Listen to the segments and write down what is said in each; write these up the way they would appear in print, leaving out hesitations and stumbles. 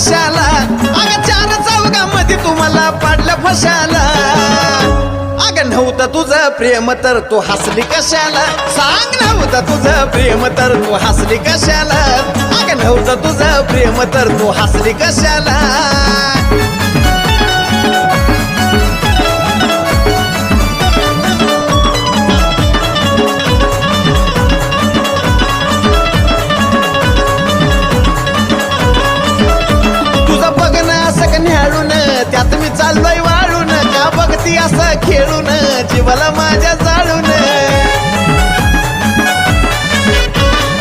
कशाला अगं चार चौघामध्ये तुम्हाला पाडलं फशाला अगं नव्हतं तुझं प्रेम तर तू हसली कशाला सांग नव्हतं तुझं प्रेम तर तू हसली कशाला अगं नव्हतं तुझं प्रेम तर तू हसली कशाला त्यात मी चाललोय वाळून का बघती असं खेळून जीवाला माझ्या जाळून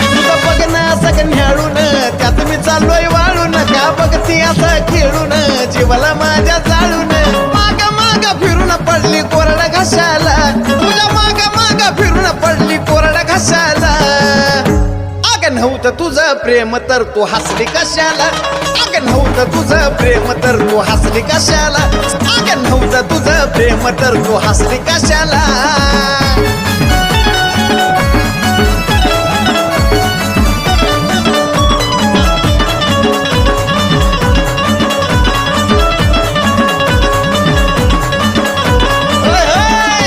तुझं बघणं सगळं न्याळून त्यात मी चाललोय वाळून का बघती असं खेळून जीवाला माझ्या जाळून माग माग फिरून पडली कोरडा घशाला तुझ्या माग माग फिरून पडली कोरडा घशाला अगं नव्हतं तुझं प्रेम तर तू हसली कशाला अगं नव्हतं तुझं प्रेम तर तू हसली कशाला अगं नव्हतं तुझं प्रेम तर तू हसली कशाला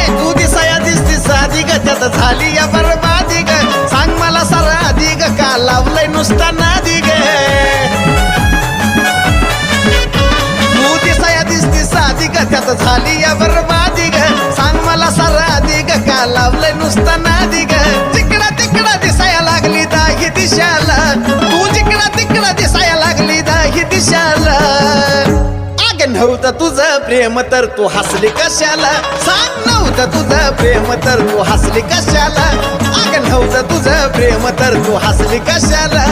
तू दिसाया दिसती साधी ग त्यात झाली या बरबादी ग सांग मला सारा आधी ग का लावलंय नुसता नादी ग त्यात झाली या बरबादी ग सांग मला सारा आधी ग का लावलंय नुसता नादी ग जिकडा तिकडा दिसाया लागली दाही दिशाला तू जिकडा तिकडा दिसाया लागली दाही दिशाला अगं नव्हतं तुझं प्रेम तर तू हसली कशाला सांग नव्हतं तुझं प्रेम तर तू हसली कशाला अगं नव्हतं तुझं प्रेम तर तू हसली कशाला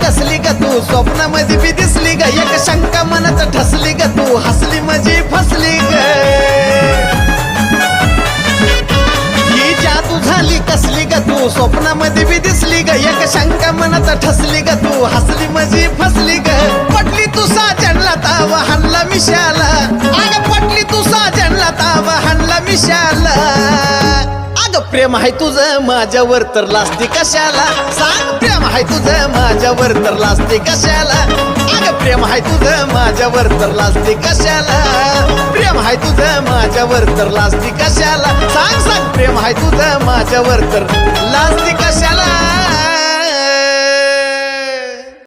कसली ग तू स्वप्नामध्ये बी दिसली ग एक शंका मनात ठसली ग तू हसली म्हणजे फसली ग ही जादू झाली कसली ग तू स्वप्नामध्ये बी दिसली ग एक शंका मनात ठसली ग तू हसली म्हणजे फसली ग पटली तू साजणला तावा हाणला मिशाला अगं पटली तू साजणला तावा हाणला मिशाला प्रेम आहे तुझं माझ्यावर तर लाजती कशाला सांग प्रेम आहे तुझं माझ्यावर तर लाजती कशाला अगं प्रेम आहे तुझं माझ्यावर तर लाजती कशाला प्रेम आहे तुझं माझ्यावर तर लाजती कशाला सांग सांग प्रेम आहे तुझं माझ्यावर तर लाजती कशाला